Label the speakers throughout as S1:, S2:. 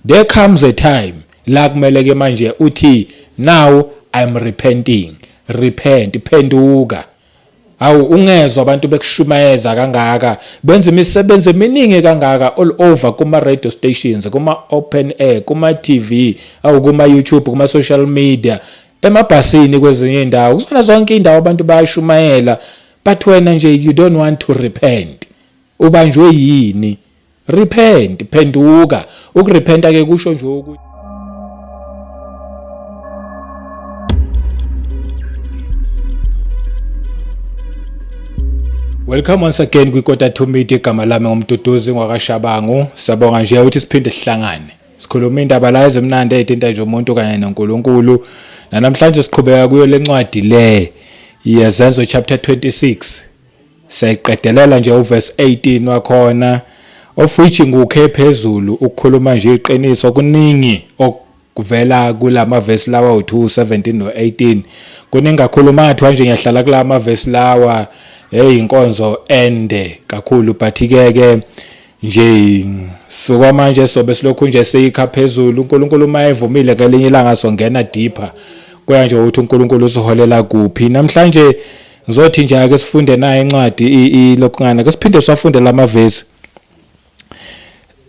S1: there comes a time la kumele ke manje uthi now I'm repenting. Repent, phenduka. Awu ungezwe abantu bekushumayeza kangaka benza imisebenzi eminingi kangaka all over kuma radio stations, kuma open air, kuma TV, awu kuma YouTube, kuma social media, emabhasini kwezinye indawo. Kusona zonke indawo abantu bayashumayela, but wena nje you don't want to repent. Ubanjwe yini? Repent, phenduka. Ukurepenta ke kusho nje ukuthi welcome once again kwikota to meet igama lami ngomduduzi ngwakashabangu. Sabonga nje ukuthi siphinde sihlangane. Sikhuluma indaba la ezimnandi ethinta nje umuntu kanye noNkulunkulu. Namhlanje siqhubeka kuyo lencwadi le yezenzo chapter 26. Sayiqedelela nje uverse 18 wakhona of which ngukhe phezulu ukukhuluma nje iqiniso kuningi okuvela kulama verse lawa u2:17 no18. Kuningi kakhuluma athi nje ngiyahlala kulama verse lawa inkonzo ende kakhulu but ke nje soka manje sobe silokhu nje seyikha phezulu. uNkulunkulu mayevumile ngelinye ilanga songena deeper kuya nje ukuthi uNkulunkulu usiholela kuphi. Namhlanje ngizothi nje ake sifunde naye incwadi ilokhungana ke siphinde sifunde lama verse.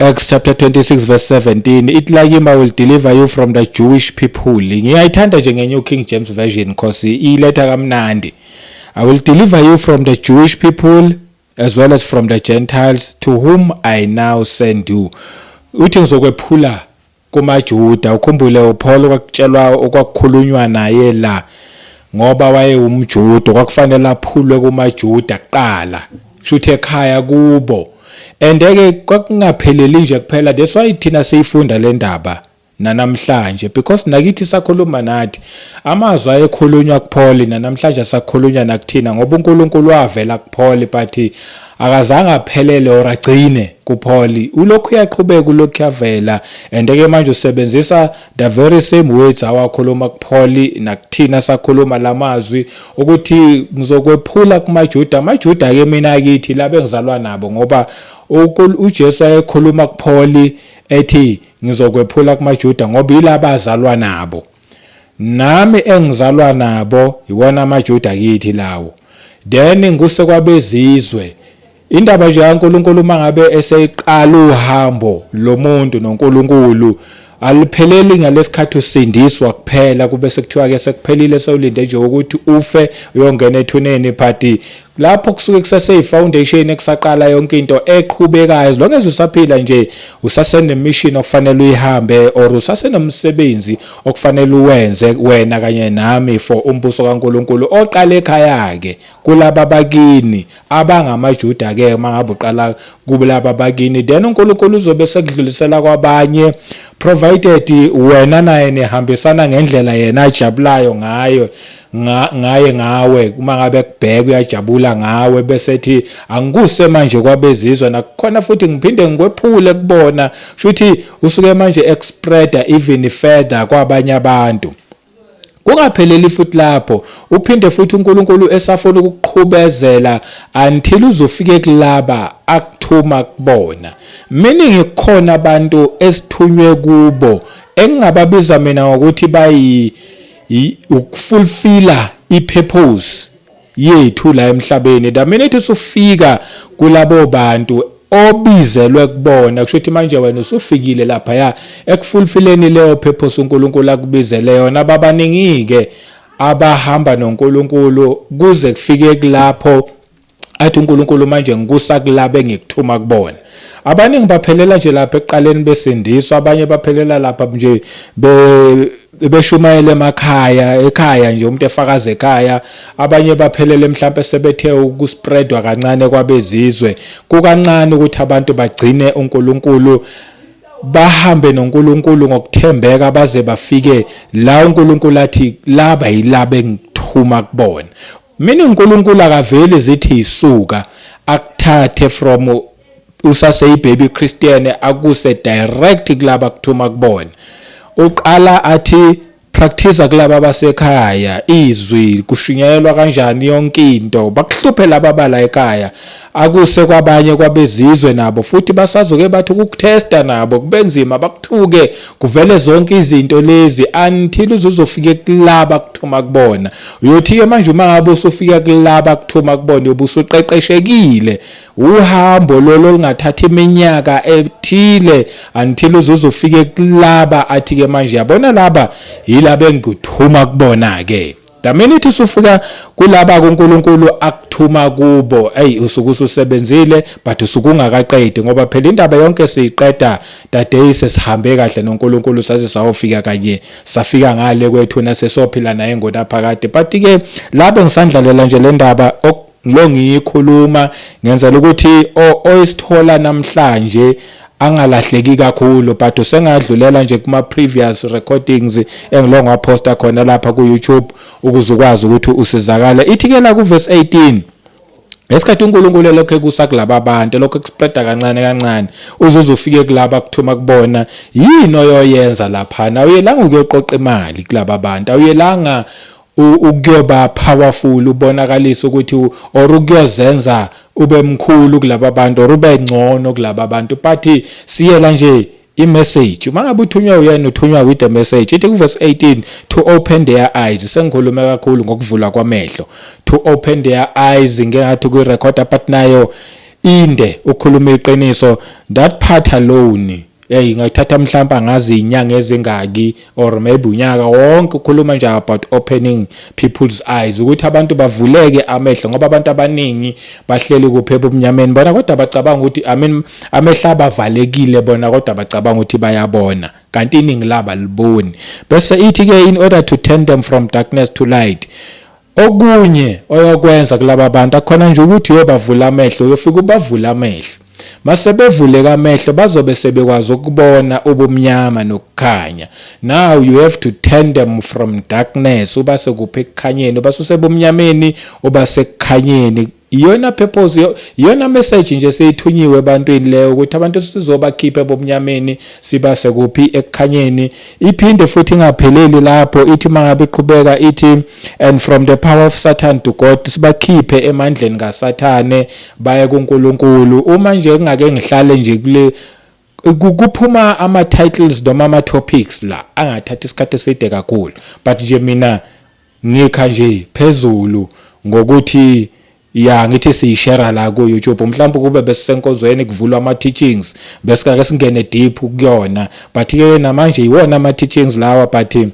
S1: Acts chapter 26 verse 17 it like him I will deliver you from the Jewish people. Ngiyayithanda nje ngeNew King James version because iletha kamnandi. I will deliver you from the Jewish people as well as from the Gentiles to whom I now send you. Uthi ngizokwephula kumaJuda. Ukhumbule uPaul okwakutshelwa okwakukhulunywa naye la ngoba waye umJuda kwakufanele aphulwe kumaJuda kuqala shuthe ekhaya kubo. Andeke kwakungapheleli nje kuphela. That's why thina siyifunda le ndaba namhlanje because nakithi sakhuluma nathi amazwi ayekhulunywa kuPaul namhlanje sakhulunywa nakuthina ngoba uNkulunkulu wavela kuPaul but akazange aphelele or agcine kuPaul. Ulokhu uyaqhubeka ulokhu yavela andeke manje usebenzisa the very same words awakhuluma kuPaul nakuthina sakhuluma lamazwi ukuthi ngizokwephula kumaJuda. AmaJuda ke mina kithi labe ngizalwa nabo ngoba uJesu ayekhuluma kuPaul ethi ngizokwephula kumaJuda ngoba yilabo azalwa nabo. Nami engizalwa nabo yiwona amaJuda kithi lawo. Then nguse kwabezizwe. Indaba nje kaNkulunkulu mangabe eseyiqala uhambo lomuntu noNkulunkulu alipheleli ngalesikhathi usindiswa kuphela kube sekuthiwa ke sekuphelile sewulinde nje ukuthi ufe uyongena ethuneni but lapho kusuke kusase ifoundation ekusaqala yonke into eqhubekayo. As long as usaphila nje usasene mission okufanele uyihambe or usasene umsebenzi okufanele uwenze wena kanye nami for umbuso kaNkulunkulu oqala ekhaya ke kulabo bakini abangamaJuda ke mangabe uqala kulabo bakini then uNkulunkulu uzobe sekudlulisela kwabanye provided wena naye nehambisana ngendlela yena ajabulayo ngawe uma ngabe kubheka uyajabula ngawe bese ethi angikuse manje kwabezizwe nakukhona futhi ngiphinde ngikwephule kubona shuthi usuke manje expreda even further kwabanye abantu. Kungapheleli futhi lapho uphinde futhi uNkulunkulu esafuna ukuqhubezela until uzofike kulaba akuthuma kubona. Meaning kukhona abantu esithunywe kubo engingababiza mina ngokuthi bayi ukufulfilla ipurpose yethu la emhlabeni. The minute usufika kulabo bantu obizelwe kubona kushuthi manje wena usufikile lapha ya ekufulfilleni leyo purpose uNkulunkulu akubizele yona. Babaningi ke abahamba noNkulunkulu kuze kufike kulapho athi uNkulunkulu manje ngikusakulaba engikuthuma kubona. Abaningi baphelela nje lapha eqaleni besindiswa, abanye baphelela lapha nje beshumayela ekhaya nje umuntu efakaza ekhaya, abanye baphelele mhlawumbe sebethe ukuspreadwa kancane kwabezizwe. Kukancane ukuthi abantu bagcine uNkulunkulu bahambe noNkulunkulu ngokuthembeka baze bafike la uNkulunkulu athi laba yilaba engithuma kubona. Mina uNkulunkulu akaveli zithi isuka akuthathe from usase baby Christian akuse direct kulaba kuthuma kubona. Uqala athi practice kulabo abasekhaya izwi kushunyayelwa kanjani yonke into bakuhluphe laba bala ekhaya akuse kwabanye kwabezizwe nabo futhi basazoke bathi ukutesta nabo kubenzima bakuthuke kuvele zonke izinto lezi until uzofike kulaba kuthuma kubona uyothi ke manje uma ngabe usufika kulaba kuthuma kubona ubusuqeqeshekile uhambo lolo lingathatha iminyaka ethile until uzofike kulaba athi ke manje yabona laba yilaba engikuthuma kubona ke the minute usufika kulaba kuNkulunkulu akuthuma kubo usuku usebenzile but usuku ungakaqedi ngoba phela indaba yonke siyiqeda today sesihambe kahle noNkulunkulu saze sawofika kanye safika ngale kwethu nasesophila naye ngonaphakade but ke lapho ngisandlalela nje le ndaba lo ngiyikhuluma ngenzela ukuthi oyisithola namhlanje angalahleki kakhulu but usengadlulela nje kuma previous recordings engilonga posta khona lapha ku YouTube ukuze ukwazi ukuthi usizakala ithi ke la ku verse 18 esikhathi uNkulunkulu lokho kusakulaba abantu lokho kuspreada kancane kancane uzofike kulaba kuthuma kubona yini oyoyenza lapha na uyelanga ukuyoqoqa imali kulaba abantu awuyelanga ukuyoba powerful ubonakalisa ukuthi or ukuyozenza ube mkhulu kulaba bantu or ube ngcono kulaba bantu but siyela nje i-message mangabe uthunywa uyena uthunywa with the message ithi ku verse 18 to open their eyes sengikhuluma kakhulu ngokuvula kwamehlo to open their eyes ngengathi ku recorder but nayo inde ukhuluma iqiniso that part alone ngayithatha mhlawumbe angazi inyanga ezingaki or maybe unyaka wonke ukhuluma nje about opening people's eyes ukuthi abantu bavuleke amehlo ngoba abantu abaningi bahleli kuphepha obunyameni bona kodwa bacabanga ukuthi amehlo abavalekile bona kodwa bacabanga ukuthi bayabona kanti iningi laba liboni bese ithi ke in order to turn them from darkness to light okunye oyokwenza kulaba abantu akhona nje ukuthi uyobavula amehlo uyofika ubavula amehlo masebevuleka amehlo bazobe sebekwazi ukubona ubumnyama nokukhanya now you have to turn them from darkness ubase kuphe ekukhanyeni basusebumnyameni ubase ekukhanyeni iyona purpose iyona message nje seyithunyiwe ebantwini leyo ukuthi abantu sizobakhipha ebumnyameni sibase kuphi ekukhanyeni iphinde futhi ingapheleli lapho ithi mangabe iqhubeka ithi and from the power of Satan to God sibakhiphe emandleni kaSathane baye kuNkulunkulu uma nje kungake ngihlale nje kule kuphuma ama titles noma ama topics la angathatha isikhathi eside kakhulu but nje mina ngikha nje phezulu ngokuthi ngithi siyishare la ku YouTube mhlawumbe kube besenkozweni kuvulwa ama teachings besikake singene deep kuyona but ke namanje iwona ama teachings lawa but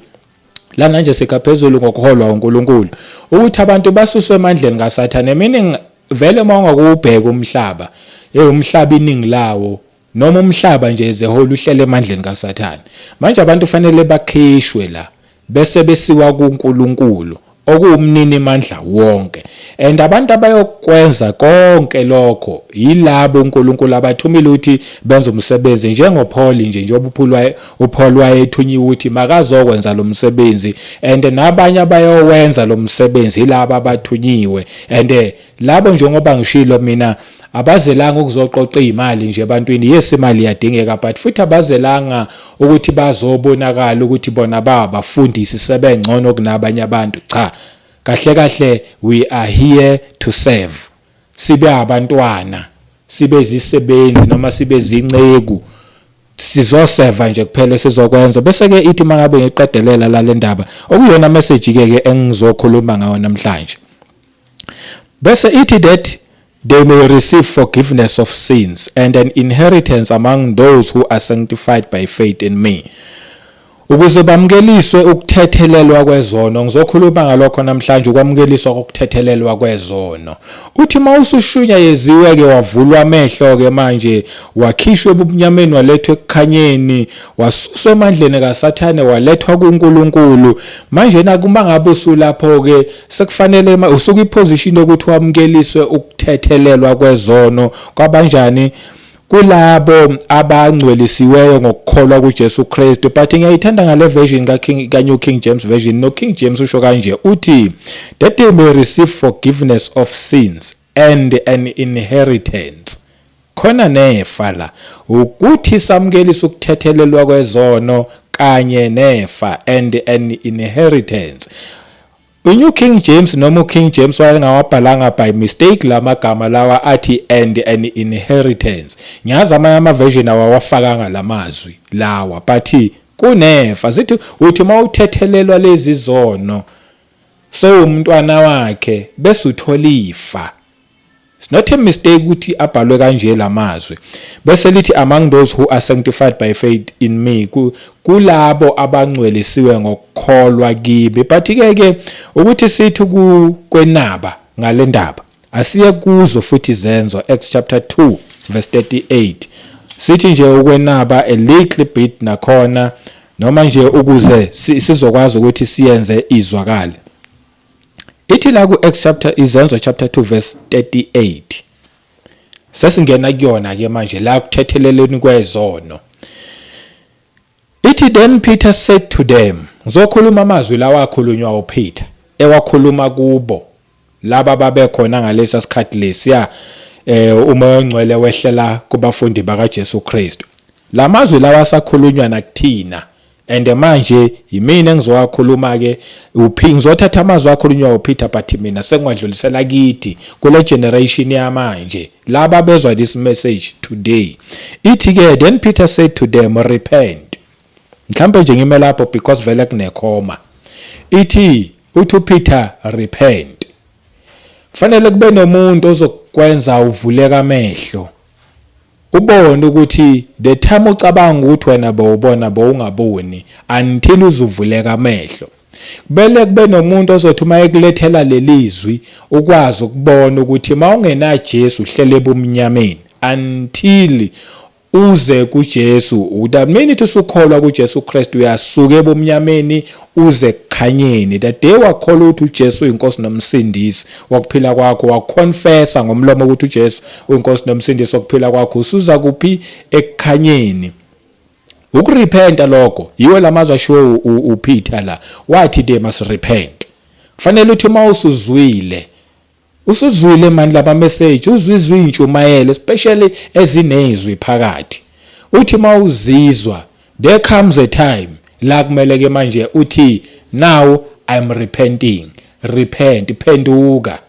S1: lana nje sikaphezulu ngokuholwa uNkulunkulu ukuthi abantu basuswe emandleni kaSathane meaning vele mawungakubheka umhlaba umhlaba iningi lawo noma umhlaba nje ezehole uhlele emandleni kaSathane manje abantu fanele bakhishwe la bese besiwa kuNkulunkulu okuwumnini mandla wonke and abantu abayokwenza konke lokho yilabo uNkulunkulu abathumile ukuthi benze umsebenzi njengoPaul njengoba uPaul wayethunyiwe ukuthi makazokwenza lo msebenzi and nabanye abayowenza lo msebenzi yilabo abathunyiwe and labo njengoba ngishilo mina abazelanga ukuzoqoqa imali nje ebantwini yes imali iyadingeka but futhi abazelanga ukuthi bazobonakala ukuthi bona babafundisi sebengcono kunabanye abantu cha kahle we are here to serve sibe abantwana sibe izisebenzi noma sibe izinceku sizoserve nje kuphela sizokwenza bese ke ithi mangabe ngiqedelela la le ndaba okuyona message ke engizokhuluma ngayo namhlanje bese ithi that they may receive forgiveness of sins and an inheritance among those who are sanctified by faith in me. Ukuze bamkeliswe ukuthethelelwa kwezono ngizokhuluma ngalokho namhlanje ukwamukeliswa kokuthethelelwa kwezono uthi mawusushunya yeziwe ke wavulwa amehlo ke manje wakhishwe ebunyameni walethwa ekukhanyeni wasuswa emandleni kaSathane walethwa kuNkulunkulu manje nakuma ngabe usulapho ke sekufanele usuka iposition yokuthi wamukeliswe ukuthethelelwa kwezono kwabanjani kulabo abangcwelisiweyo ngokukholwa kuJesu Kristu but ngiyayithanda ngale version ka New King James version no King James usho kanje uthi that they may receive forgiveness of sins and an inheritance khona nefa la ukuthi samkelisa ukuthethelelwa kwezono kanye nefa and an inheritance. uNew King James noma uKing James wayengawabhalanga by mistake lamagama lawa athi and an inheritance. Ngiyazi amanye amaversion awafakanga lamazwi lawa but kunefa zithi uthi mawuthethelelwa lezi zono sewumntwana wakhe bese uthola ifa. It's not a mistake ukuthi abhalwe kanje lamazwi bese lithi among those who are sanctified by faith in me, kulabo abangcwelisiwe ngokukholwa kibi. But ke ukuthi sithi kwenaba ngale ndaba asiye kuzo futhi izenzo Acts chapter 2 verse 38 sithi nje ukwenaba a little bit nakhona noma nje ukuze sizokwazi ukuthi siyenze izwakale. Ithi la ku izenzo chapter 2 verse 38 sesingena kuyona ke manje la kuthetheleleni kwezono. Ithi then Peter said to them, ngizokhuluma amazwi lawa akhulunywa uPeter ewakhuluma kubo laba babekhona ngalesa sikhathi lesiya umoya ongcwele wehlela kubafundi bakaJesu Kristu. Lamazwi lawa asakhulunywa nakuthina and manje yimina engizowakhuluma ke ngizothatha amazwi akhulunywa uPeter but mina sengwadlulisela kithi kule generation yamanje laba bezwa this message today. Ithi ke then Peter said to them, repent. Mhlambe nje ngime lapho because vele kunekhoma. Ithi uthi uPeter repent. Kufanele kube nomuntu ozokwenza uvuleka amehlo ubone ukuthi the time ucabanga ukuthi wena bowubona bowungaboni until uzuvuleka amehlo. Kube nomuntu ozothi uma ekulethela lelizwi ukwazi ukubona ukuthi mawungena Jesu uhlele ebumnyameni until uze kuJesu. That means usukholwa kuJesu Kristu uyasuka ebumnyameni uze kukhanyeni. That day wakholwa ukuthi uJesu inkosi nomsindisi wokuphila kwakho, wakonfessa ngomlomo ukuthi uJesu uyinkosi nomsindisi wokuphila kwakho, usuza kuphi? Ekukhanyeni. Ukurepenta lokho yiwo lamazwi ashiwo uPeter la wathi they must repent. Kufanele uthi usuzwile manje laba message uzwizwe intshumayelo especially ezinezwi phakathi. Uthi mawuzizwa there comes a time la kumele ke manje uthi now I'm repenting. Repent, phenduka.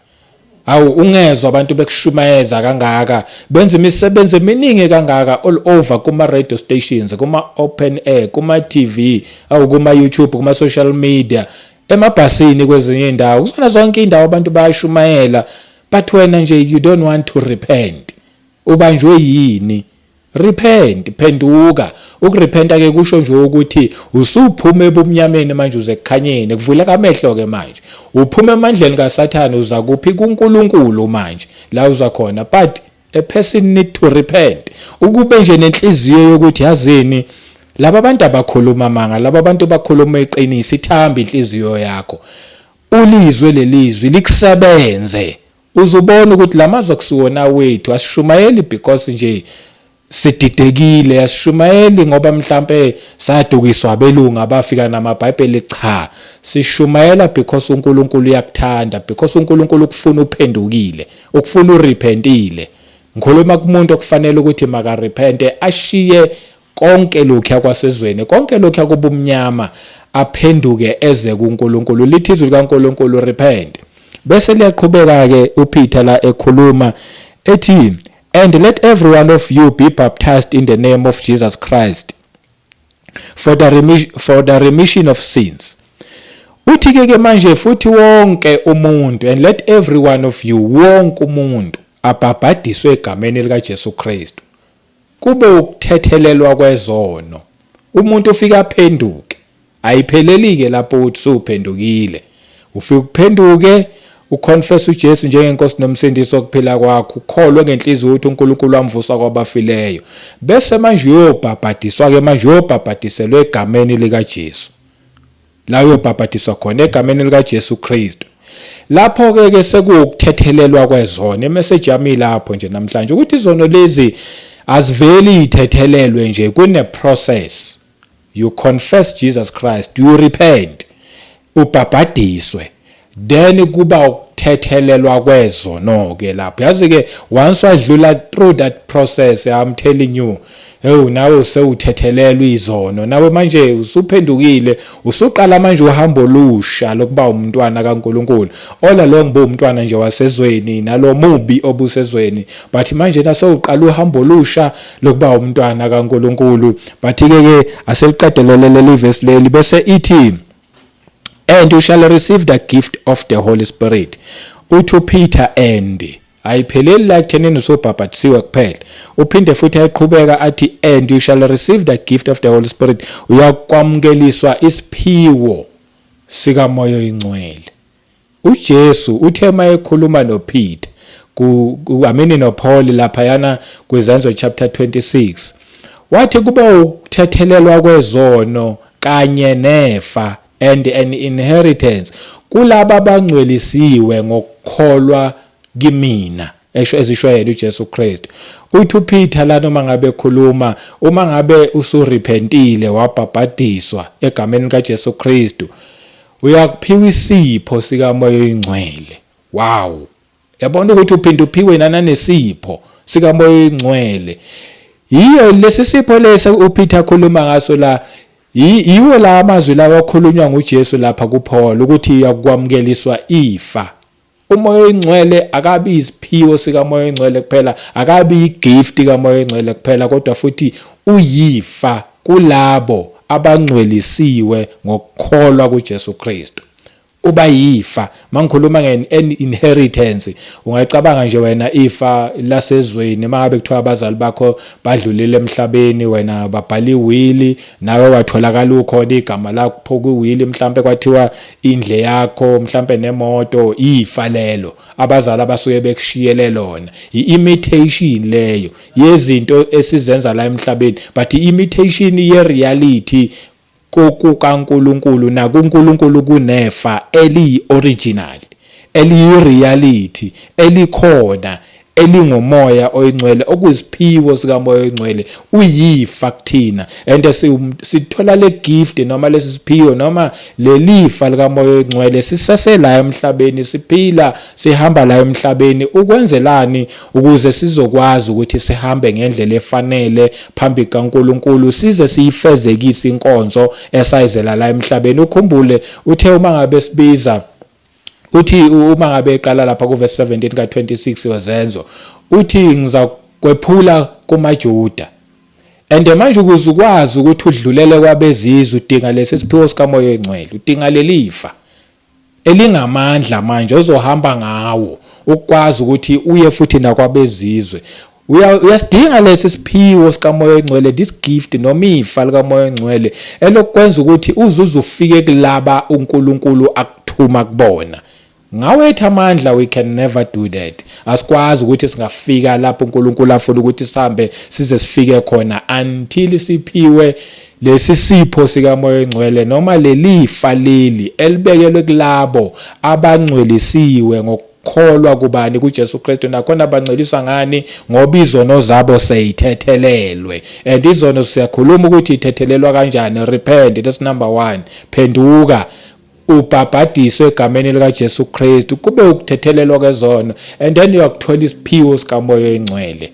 S1: Awu ungezwe abantu bekushumayeza kangaka benza imisebenzi eminingi kangaka all over kuma radio stations, kuma open air, kuma TV, awu kuma YouTube, kuma social media, emabhasini kwezinye indawo. Kusona zonke indawo abantu bayashumayela but wena nje you don't want to repent. Ubanjwe yini? Repent, phenduka. Ukurepenta ke kusho nje ukuthi usuphuma ebumnyameni manje uze kukhanyeni, kuvuleka amehlo ke manje. Uphuma emandleni kaSathane uza kuphi kuNkulunkulu manje la uza khona. But a person need to repent. Ukube nje nenhliziyo yokuthi yazini laba bantu abakhuluma amanga, laba bantu bakhuluma iqiniso, ithamba inhliziyo yakho. Ulizwe lelizwi likusebenze. Uzubona ukuthi lamazwi akusiwona wethu, asishumayeli because nje sididekile, asishumayeli ngoba mhlambe sadukiswa abelungu abafika namaBhayibheli. Cha, sishumayela because uNkulunkulu uyakuthanda, because uNkulunkulu ukufuna uphendukile, ukufuna urepentile. Ngikhuluma kumuntu okufanele ukuthi makarepente, ashiye konke lokhu yakwasezweni, konke lokhu yakubumnyama, aphenduke eze kuNkulunkulu. Lithi izwi likaNkulunkulu repent. Bese liyaqhubeka ke uPeter la ekhuluma ethi, and let every one of you be baptized in the name of Jesus Christ for the remission of sins. Uthi ke manje futhi wonke umuntu, and let every one of you, wonke umuntu abhabhadiswe egameni lika Jesu Kristu, kube ukuthethelelwa kwezono. Umuntu ufika aphenduke, ayipheleli ke lapho uthi suphendukile. Ufika uphenduke, uconfess uJesu njengenkosi nomsindisi wokuphila kwakho, ukholwe ngenhliziyo ukuthi uNkulunkulu wamvusa kwabafileyo. Bese manje uyobhabhadiswa ke manje uyobhabhadiselwe egameni lika Jesu. La uyobhabhadiswa khona egameni lika Jesu Kristu. Lapho ke sekukuthethelelwa kwezono. Imessage yami lapho nje namhlanje ukuthi izono lezi aziveli ithethelelwe nje, kune process. You confess Jesus Christ, you repent, ubhabhadiswe, then kuba ukuthethelelwa kwezono ke lapho. Yazi ke once wadlula through that process, I'm telling you, nawe usewuthethelelwa izono, nawe manje usuphendukile, usuqala manje uhambo lusha lokuba umntwana kaNkulunkulu. All along umntwana nje wasezweni nalo mubi obusezweni, but manje nasewuqala uhambo lusha lokuba umntwana kaNkulunkulu. But ke aseliqedelele le verse leli bese ithi, and you shall receive the gift of the Holy Spirit. Uthi Peter and ayipheleli la ekuthenini usobhabhatisiwe kuphela, uphinde futhi ayiqhubeka athi and you shall receive the gift of the Holy Spirit. Uyakwamukeliswa isiphiwo sika Moya Oyingcwele. uJesu uthe mayekhuluma noPeter amini noPaul lapha yana kwiZenzo chapter 26, wathi kuba ukuthethelelwa kwezono kanye nefa and an inheritance kulabo abangcwelisiwe ngokukholwa kimina, ezisho yena uJesu Kristu. Uthi uPeter lana uma ngabe ekhuluma, uma ngabe usurepentile wabhabhadiswa egameni kaJesu Kristu, uyakuphiwa isipho sika Moya Oyingcwele. Wow, yabona ukuthi uphinde uphiwe nanesipho sika Moya Oyingcwele. Yiyo lesi sipho lesi uPeter akhuluma ngaso la, yiwo la amazwi lawa akhulunywa nguJesu lapha kuPaul ukuthi uyakwamukeliswa ifa. uMoya Oyingcwele akabi isiphiwo sika Moya Oyingcwele kuphela, akabi igift ka Moya Oyingcwele kuphela, kodwa futhi uyifa kulabo abangcwelisiwe ngokukholwa kuJesu Kristu. Uba yifa, mangikhuluma nge-inheritance, ungacabanga nje wena ifa lasezweni, mangabe kuthiwa abazali bakho badlulile emhlabeni, wena babhala iwili, nawe watholakala ukhona igama lakho kuwili, mhlambe kwathiwa indle yakho, mhlambe nemoto, ifa lelo abazali abasuke bekushiyele lona. I-imitation leyo yezinto esizenza la emhlabeni, but i-imitation ye-reality kukaNkulunkulu nakuNkulunkulu kunefa eli-original, eli-reality, elikhona, elinguMoya Oyingcwele, okuyisiphiwo sika Moya Oyingcwele, uyifa kuthina. And sithola le gift noma lesi siphiwo noma lelifa lika Moya Oyingcwele sisasela emhlabeni, siphila sihamba la emhlabeni. Ukwenzelani? Ukuze sizokwazi ukuthi sihambe ngendlela efanele phambi kaNkulunkulu, size siyifezekise inkonzo esayizela la emhlabeni. Ukhumbule uthe uma ngabe sibiza, uthi uma ngabe eqala lapha kuverse 17 ka26 wezenzo, uthi ngizakwephula kumaJuda. And manje ukuze ukwazi ukuthi udlulele kwabezizwe udinga lesi siphiwo sika Moya Oyingcwele, udinga lelifa elingamandla manje ozohamba ngawo ukwazi ukuthi uye futhi nakwabezizwe. Uyasidinga lesi siphiwo sika Moya Oyingcwele, this gift noma ifa lika Moya Oyingcwele elokwenza ukuthi uzuze ufike kulaba uNkulunkulu akuthuma kubona. Ngawethu amandla we can never do that. Asikwazi ukuthi singafika lapho uNkulunkulu afuna ukuthi sihambe size sifike khona until siphiwe lesi sipho sika Moya Oyingcwele noma lelifa leli elibekelwe kulabo abangcwelisiwe ngokukholwa kubani? kuJesu Kristu. Nakhona abangcweliswa ngani? Ngoba izono zabo seyithethelelwe. And izono siyakhuluma ukuthi ithethelelwa kanjani. Repent, that's number 1. Phenduka, ubhabhadiswe egameni lika Jesu Kristu, kube ukuthethelelwa kwezono, and then uyakuthola isiphiwo sika Moya Oyingcwele.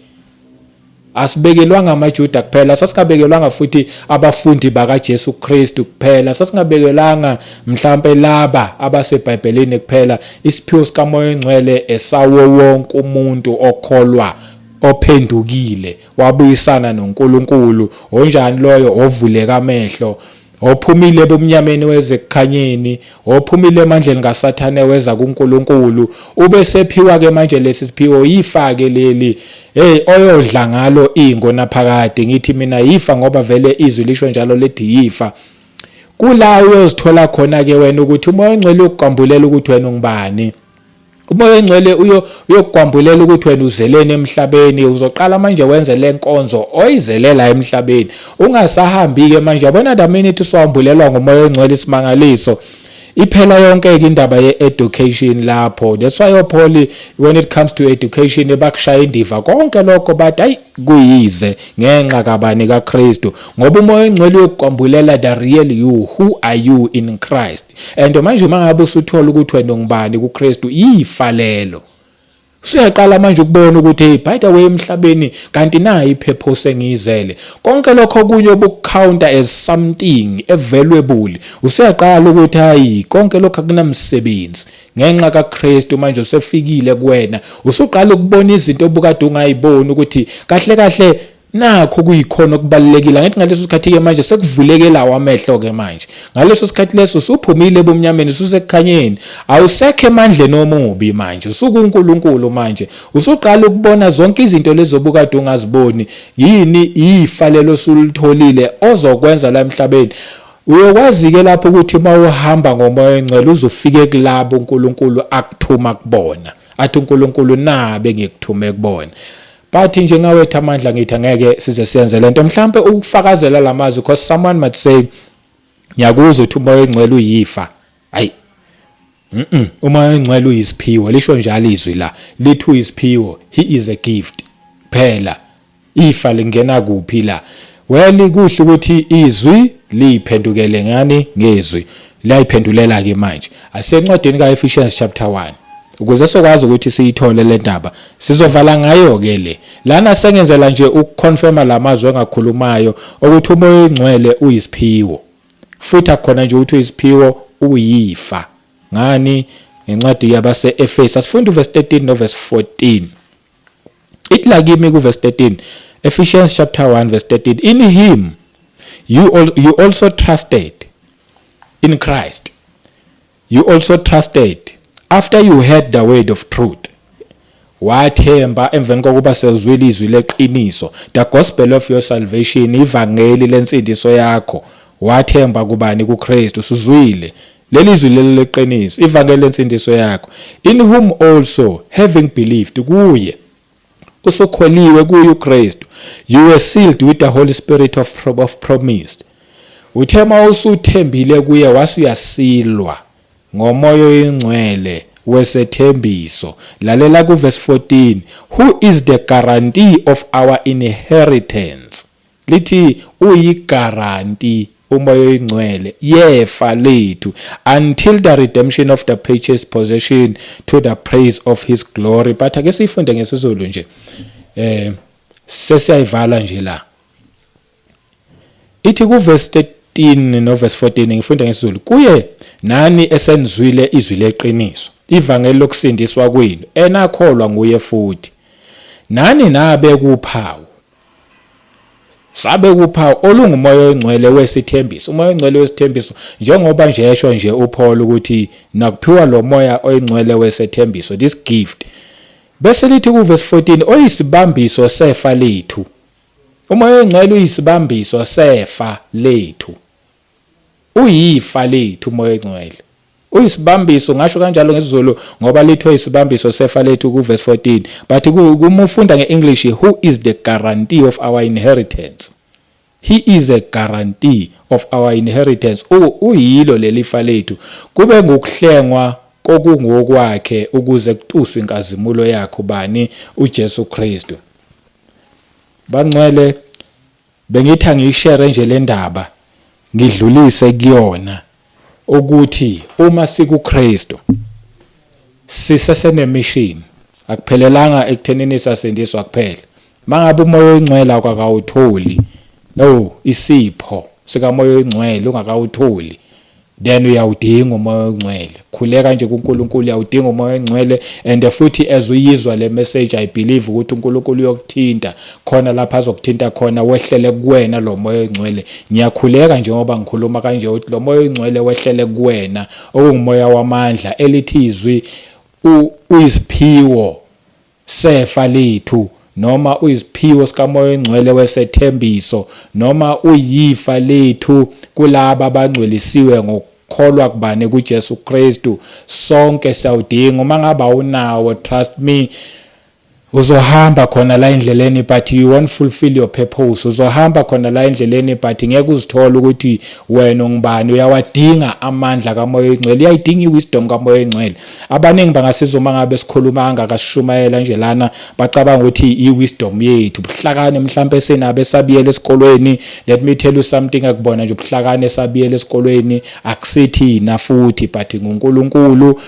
S1: Asibekelwanga amaJuda kuphela, sasikabekelwanga futhi abafundi baka Jesu Kristu kuphela, sasingabekelwanga mhlambe laba abaseBhayibhelini kuphela. Isiphiwo sika Moya Oyingcwele esawo wonke umuntu okholwa, ophendukile, wabuyisana noNkulunkulu. Onjani loyo? Ovuleka amehlo, ophumile ebumnyameni weze kukhanyeni, ophumile emandleni kaSathane weza kuNkulunkulu. Ube sephiwa ke manje lesi siphiwo, yifake leli oyodla ngalo ingona phakade. Ngithi mina yifa ngoba vele izwi lisho njalo lethi yifa. Kula uyozithola khona ke wena ukuthi uMoya Oyingcwele ukwambulela ukuthi wena ungubani. uMoya Oyingcwele uyokwambulela ukuthi wena uzelene emhlabeni, uzoqala manje wenze lenkonzo oyizelela emhlabeni. Ungasahambi ke manje, yabona the minute uswambulelwa nguMoya Oyingcwele isimangaliso, iphela yonke indaba ye-education lapho. That's why Paul, when it comes to education, bakushaya indiva konke lokho, but hayi kuyize ngenxa kabani kaKristu, ngoba uMoya Oyingcwele uyokwambulela the real you, who are you in Christ. And manje mangabe usuthola ukuthi wena ungubani kuKristu, ifa lelo Usuyaqala manje ukubona ukuthi hey, by the way emhlabeni kanti nayi ipurpose engiyizele. Konke lokho kunye obucounter as something valuable. Usuyaqala ukuthi hayi konke lokho akunamsebenzi. Ngenxa kaKristu manje usefikile kuwena. Usuqala ukubona izinto obukade ungayiboni ukuthi kahle kahle nakho kuyikhona okubalekile. Ngithi ngaleso sikhathi ke manje sekuvulekela amehlo ke manje. Ngaleso sikhathi leso usuphumile ebumnyameni usekukhanyeni. Awusekho emandleni omubi manje. UsukuNkulunkulu manje. Usuqala ukubona zonke izinto lezo obukade ungaziboni. Yini ifa lelo sulitholile ozokwenza la emhlabeni. Uyokwazi ke lapho ukuthi mawuhamba ngomoya engcwele uzofike kulabo uNkulunkulu akuthuma kubona. Athi uNkulunkulu nabe ngikuthume kubona. Bathi nje ngawethu amandla ngithi angeke size siyenze lento mhlambe ukufakazela lamazwi because someone might say ngiyakuzwa ukuthi umoya engcwele uyifa. Hayi. Umoya engcwele uyisiphiwo lisho njalo izwi la lithi uyisiphiwo he is a gift. Phela ifa lingena kuphi la? Well kuhle ukuthi izwi liphendukele ngani ngezwi. Layiphendulela ke manje. Asencwadini kaEphesians chapter 1. Ukuze sokwazi ukuthi siyithole le ndaba sizovala ngayo ke le lana sengenzela nje ukuconfirma lamazwi engakhulumayo ukuthi umoya engcwele uyisiphiwo futhi akhona nje ukuthi uyisiphiwo uyifa ngani encwadi yabase Efesu asifunda uverse 13 no verse 14 ithi la kimi ku verse 13 Ephesians chapter 1 verse 13 in him you also trusted in Christ you also trusted after you heard the word of truth wathemba emveni kokuba sezwile izwi leqiniso the gospel of your salvation ivangeli lensindiso yakho wathemba kubani kuKristu usuzwile leli izwi leqiniso ivangeli lensindiso yakho in whom also having believed kuye usokholiwe kuye uKristu you were sealed with the Holy Spirit of promise uthema usuthembile kuye wasuyasilwa ngomoya oyingcwele wesethembiso lalela ku verse 14 who is the guarantee of our inheritance lithi uyigaranti umoya oyingcwele yefa lethu until the redemption of the purchased possession to the praise of his glory but ake sifunde ngesizulu nje sesiyayivala nje la ithi ku verse 13 no verse 14 ngifunda ngesizulu kuye nani esenizwile izwi leqiniso ivangeli lokusindiswa kwenu enakholwa nguye futhi nani nabe kuphawu sabe kuphawu olungumoya oyingcwele wesithembiso umoya oyingcwele wesithembiso njengoba nje esho nje uPaul ukuthi nakuphiwa lo moya oyingcwele wesithembiso this gift bese lithi ku verse 14 oyisibambiso sefa lethu umoya oyingcwele uyisibambiso sefa lethu uyifa lethu umoya oyingcwele uyisibambiso ngasho kanjalo ngesizulu ngoba lithi uyisibambiso sefa lethu ku verse 14 but kumufunda ngeEnglish who is the guarantee of our inheritance he is a guarantee of our inheritance uyilo lelifa lethu kube ngokuhlengwa kokungokwakhe ukuze kutuswe inkazimulo yakhe bani uJesu Kristu bangcwele bengithi angishare nje le ndaba ngidlulise kuyona ukuthi uma sikuKristu sisesene mission akuphelelanga ekuthenini sasindiswa kuphela mangabe umoya oyingcwele akawutholi isipho sikamoya oyingcwele ungakawutholi then uyawudinga umoya oyingcwele khuleka nje kuNkulunkulu uyawudinga umoya oyingcwele and futhi as uyizwa le message I believe ukuthi uNkulunkulu uyokuthinta khona lapha azokuthinta khona wehlele kuwena lo moya oyingcwele ngiyakhuleka njengoba ngikhuluma kanje ukuthi lo moya oyingcwele wehlele kuwena okungumoya wamandla elithi izwi uyisiphiwo sefa lethu noma uyisiphiwo sikamoya oyingcwele wesethembiso noma uyifa lethu kulabo abangcwelisiwe ngokukholwa kubani kuJesu Kristu sonke siyawudinga uma ngaba unawo trust me uzohamba khona la endleleni but you won't fulfill your purpose. Uzohamba khona la endleleni but ngeke uzithola ukuthi wena ungubani. Uyawadinga amandla kaMoya oNgcwele, uyayidinga iwisdom kaMoya oNgcwele. Abaningi bangasiza uma ngabe sikhuluma angakashumayela nje lana bacabanga ukuthi iwisdom yethu ubuhlakane mhlawumbe senabo esabiyela esikolweni. Let me tell you something, akubona nje ubuhlakane esabiyela esikolweni akusithina futhi but nguNkulunkulu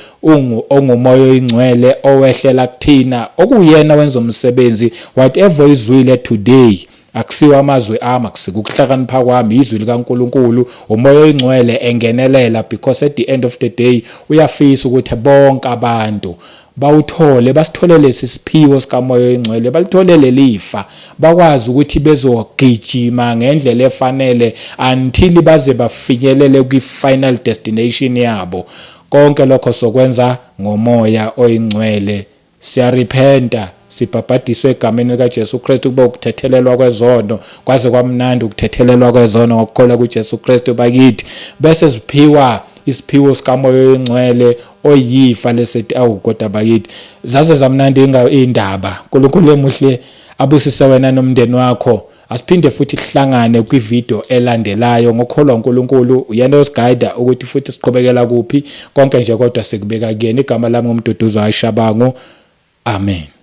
S1: onguMoya oNgcwele owehlela kuthina okuyena wenza umsebenzi. Whatever is will today akusiwa amazwi ami, akusika ukuhlakanipha kwami, izwi likaNkulunkulu. uMoya oNgcwele engenelela because at the end of the day uyafisa ukuthi bonke abantu bawuthole, basitholele lesi siphiwo sikaMoya oNgcwele, balitholele lifa, bakwazi ukuthi bezogijima ngendlela efanele until baze bafinyelele kwi-final destination yabo. Konke lokho sokwenza ngoMoya oNgcwele. Siyarepenta, sibhabhadiswe egameni likaJesu Kristu kube ukuthethelelwa kwezono, kwaze kwamnandi ukuthethelelwa kwezono ngokukholwa kuJesu Kristu bakithi. Bese siphiwa isiphiwo sikaMoya oNgcwele oyifa lesethi kodwa bakithi zaze zamnandi indaba. uNkulunkulu emuhle abusise wena nomndeni wakho. Asiphinde futhi sihlangane kwivideo elandelayo. Ngokholwa uNkulunkulu uyena osiguide ukuthi futhi siqhubekela kuphi konke nje kodwa sikubeka kuyena. Igama lami ngumduduzo Ayishabangu. Amen.